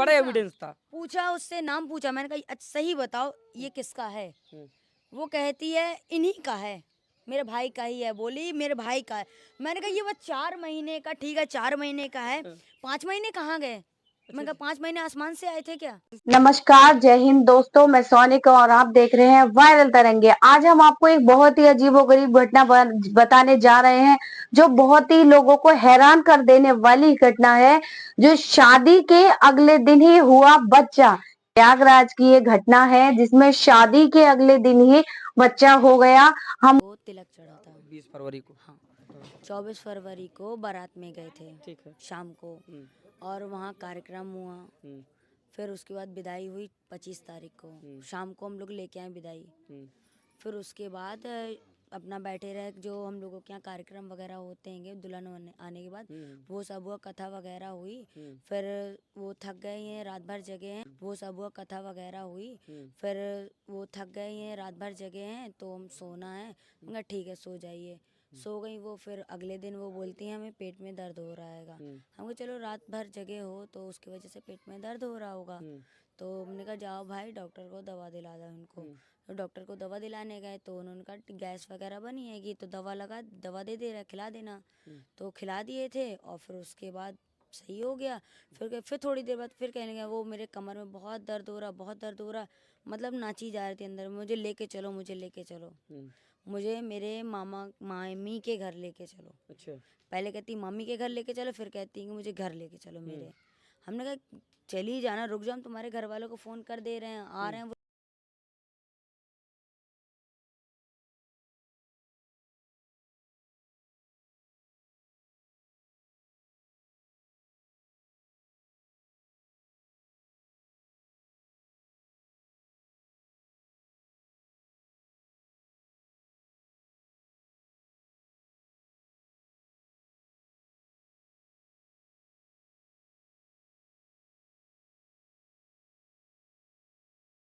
बड़ा एविडेंस था। पूछा उससे, नाम पूछा, मैंने कहा अच्छा सही बताओ ये किसका है। वो कहती है इन्हीं का है, मेरे भाई का ही है। बोली मेरे भाई का है। मैंने कहा ये वो 4 महीने का, ठीक है 4 महीने का है, 5 महीने कहाँ गए? मैंने कहा 5 महीने आसमान से आए थे क्या? नमस्कार, जय हिंद दोस्तों, मैं सोनिका और आप देख रहे हैं वायरल तरंगे। आज हम आपको एक बहुत ही अजीबोगरीब घटना बताने जा रहे हैं, जो बहुत ही लोगों को हैरान कर देने वाली घटना है, जो शादी के अगले दिन ही हुआ बच्चा। प्रयागराज की ये घटना है, जिसमें शादी के अगले दिन ही बच्चा हो गया। हम वो तिलक चढ़ा था 20 फरवरी को। हाँ, 24 फरवरी को बारात में गए थे ठीक है। शाम को, और वहाँ कार्यक्रम हुआ। फिर उसके बाद विदाई हुई 25 तारीख को शाम को, हम लोग लेके आए विदाई। फिर उसके बाद अपना बैठे रहे, जो हम लोगों के यहाँ कार्यक्रम वगैरह होते हैं दुल्हन आने के बाद, वो सब हुआ, कथा वगैरह हुई। फिर वो थक गए हैं, रात भर जगे हैं, वो सब हुआ, कथा वगैरह हुई। फिर वो थक गए हैं, रात भर जगे हैं, तो हम सोना है। मैं कहा ठीक है सो जाइए। सो गई वो। फिर अगले दिन वो बोलती हैं हमें पेट में दर्द हो रहा है। हम कहा चलो रात भर जगे हो तो उसकी वजह से पेट में दर्द हो रहा होगा। तो हमने कहा जाओ भाई डॉक्टर को दवा दिला दो उनको। तो डॉक्टर को दवा दिलाने गए तो उन्होंने कहा गैस वगैरह बनी है कि तो दवा दे रहा, खिला देना। तो खिला दिए थे और फिर उसके बाद सही हो गया। फिर थोड़ी देर बाद फिर कहने लगा वो मेरे कमर में बहुत दर्द हो रहा, बहुत दर्द हो रहा। मतलब नाची जा रही थी अंदर, मुझे लेके चलो, मुझे लेके चलो, मुझे मेरे मामी के घर लेके चलो। अच्छा। पहले कहती मम्मी के घर लेके चलो, फिर कहती कि मुझे घर लेके चलो मेरे। हमने कहा चली जाना, रुक जाओ, हम तुम्हारे घर वालों को फ़ोन कर दे रहे हैं, आ रहे हैं।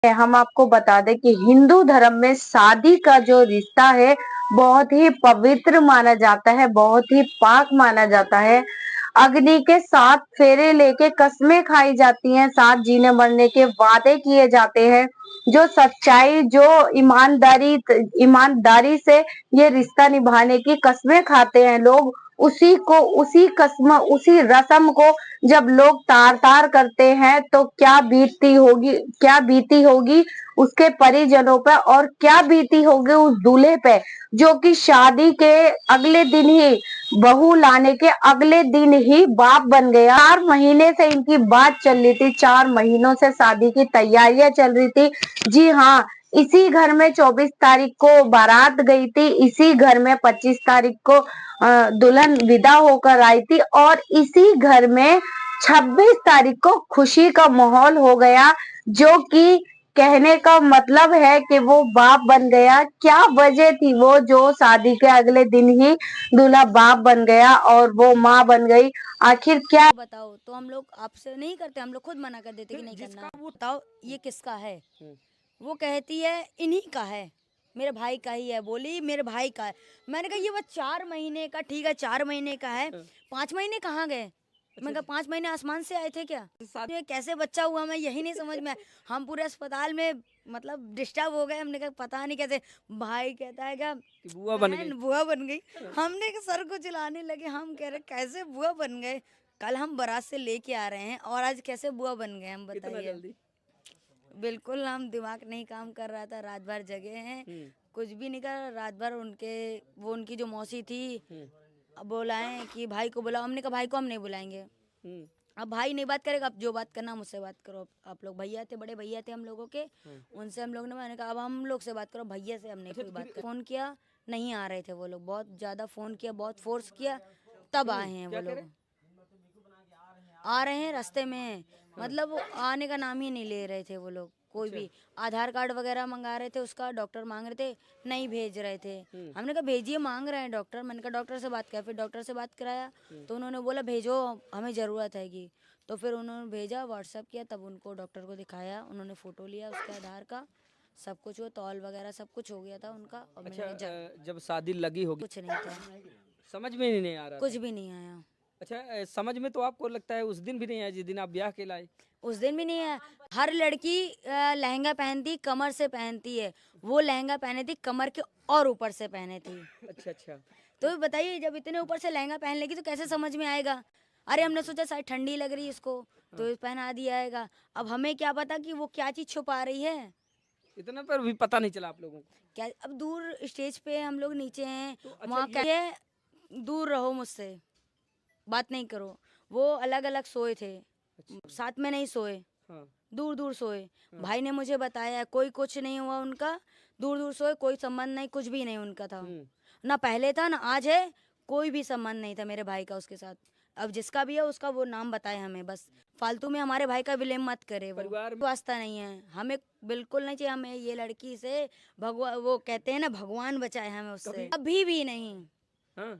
हम आपको बता दें कि हिंदू धर्म में शादी का जो रिश्ता है बहुत ही पवित्र माना जाता है, बहुत ही पाक माना जाता है। अग्नि के 7 फेरे लेके कस्में खाई जाती हैं, साथ जीने मरने के वादे किए जाते हैं। जो सच्चाई, जो ईमानदारी से ये रिश्ता निभाने की कस्में खाते हैं लोग, उसी कसम, उसी रस्म को जब लोग तार तार करते हैं तो क्या बीती होगी उसके परिजनों पे, और क्या बीती होगी उस दूल्हे पे, जो कि शादी के अगले दिन ही, बहू लाने के अगले दिन ही बाप बन गया। 4 महीने से इनकी बात चल रही थी, 4 महीनों से शादी की तैयारियां चल रही थी। जी हाँ, इसी घर में 24 तारीख को बारात गई थी, इसी घर में 25 तारीख को दुल्हन विदा होकर आई थी, और इसी घर में 26 तारीख को खुशी का माहौल हो गया, जो कि कहने का मतलब है कि वो बाप बन गया। क्या वजह थी वो, जो शादी के अगले दिन ही दूल्हा बाप बन गया और वो माँ बन गई? आखिर क्या बताओ, तो हम लोग आपसे नहीं करते, हम लोग खुद मना कर देते कि नहीं करना। बताओ ये किसका है? वो कहती है इन्हीं का है, मेरे भाई का ही है। बोली मेरे भाई का है। मैंने कहा ये वो 4 महीने का, ठीक है 4 महीने का है, 5 महीने कहाँ गए? मैंने कहा 5 महीने आसमान से आए थे क्या? ये कैसे बच्चा हुआ, मैं यही नहीं समझ में। हम पूरे अस्पताल में मतलब डिस्टर्ब हो गए। हमने कहा पता नहीं कैसे। भाई कहता है क्या बुआ बन गई। बुआ बन गई। हमने सर को चिल्लाने लगे, हम कह रहे कैसे बुआ बन गए? कल हम बारात से लेके आ रहे हैं और आज कैसे बुआ बन गए, हम बताइए। बिल्कुल हम दिमाग नहीं काम कर रहा था, रात भर जगे हैं, कुछ भी नहीं कर। रात भर उनकी जो मौसी थी बुलाएं कि भाई को बुलाओ। हमने कहा भाई को हम नहीं बुलाएंगे। अब भाई नहीं बात करेगा, अब जो बात करना मुझसे बात करो। आप लोग भैया थे, बड़े भैया थे हम लोगों के, उनसे हम लोग ने, मैंने कहा अब हम लोग से बात करो, भैया से हमने कोई बात कर। फोन किया, नहीं आ रहे थे वो लोग, बहुत ज्यादा फोन किया, बहुत फोर्स किया, तब आए हैं वो लोग। आ रहे हैं रास्ते में, मतलब वो आने का नाम ही नहीं ले रहे थे वो लोग। कोई भी आधार कार्ड वगैरह मंगा रहे थे, उसका डॉक्टर मांग रहे थे, नहीं भेज रहे थे। हमने कहा भेजिए, मांग रहे हैं डॉक्टर। मैंने कहा डॉक्टर से बात किया, फिर डॉक्टर से बात कराया तो उन्होंने बोला भेजो, हमें ज़रूरत हैगी। तो फिर उन्होंने भेजा, व्हाट्सअप किया, तब उनको डॉक्टर को दिखाया, उन्होंने फ़ोटो लिया उसके आधार का, सब कुछ वो तौल वगैरह सब कुछ हो गया था उनका। और अच्छा, जब शादी लगी होगी कुछ नहीं था, समझ में ही नहीं आ रहा कुछ था। भी नहीं आया। अच्छा, समझ में तो आपको लगता है उस दिन भी नहीं आया जिस दिन आप ब्याह के लाए? उस दिन भी नहीं है। हर लड़की लहंगा पहनती कमर से पहनती है, वो लहंगा पहने थी कमर के और ऊपर से पहने थी। अच्छा, अच्छा। तो बताइए जब इतने ऊपर से लहंगा पहन लेगी तो कैसे समझ में आएगा। अरे हमने सोचा शायद ठंडी लग रही है इसको तो पहना दिया आएगा। अब हमें क्या पता कि वो क्या चीज छुपा रही है। इतना पर भी पता नहीं चला आप लोगों को? क्या अब दूर स्टेज पे हम लोग नीचे हैं, तो अच्छा वहाँ कहे दूर रहो मुझसे, बात नहीं करो। वो अलग अलग सोए थे, अच्छा। साथ में नहीं सोए, हाँ। दूर दूर सोए। हाँ। भाई ने मुझे बताया कोई कुछ नहीं हुआ उनका, दूर दूर सोए, कोई संबंध नहीं, कुछ भी नहीं उनका था। ना पहले था ना आज है, कोई भी संबंध नहीं था मेरे भाई का उसके साथ। अब जिसका भी है उसका वो नाम बताए हमें, बस फालतू में हमारे भाई का विलेम मत करे। वो परिवार वास्ता नहीं है हमें, बिल्कुल नहीं चाहिए हमें ये लड़की से। भगवान, वो कहते हैं ना भगवान बचाए हमें उससे, कभी भी नहीं। हाँ।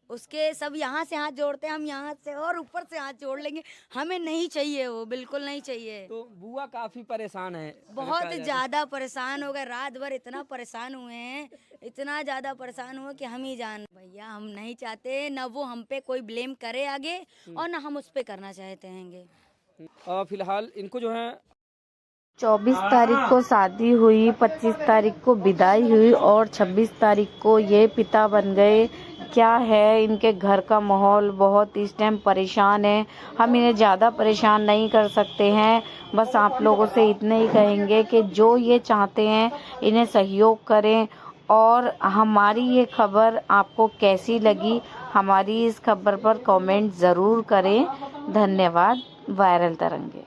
उसके सब यहाँ से हाथ जोड़ते हैं, हम यहाँ से और ऊपर से हाथ जोड़ लेंगे, हमें नहीं चाहिए वो, बिल्कुल नहीं चाहिए। तो बुआ काफी परेशान है, बहुत ज्यादा परेशान हो गए, रात भर इतना परेशान हुए हैं, इतना ज्यादा परेशान हुए कि हम ही जान। भैया हम नहीं चाहते ना वो हम पे कोई ब्लेम करे आगे, और ना हम उस पे करना चाहते हैं। और फिलहाल इनको जो है 24 तारीख को शादी हुई, 25 तारीख को विदाई हुई और 26 तारीख को ये पिता बन गए। क्या है इनके घर का माहौल, बहुत इस टाइम परेशान है। हम इन्हें ज़्यादा परेशान नहीं कर सकते हैं, बस आप लोगों से इतने ही कहेंगे कि जो ये चाहते हैं इन्हें सहयोग करें। और हमारी ये खबर आपको कैसी लगी, हमारी इस खबर पर कमेंट ज़रूर करें। धन्यवाद। वायरल तरंगे।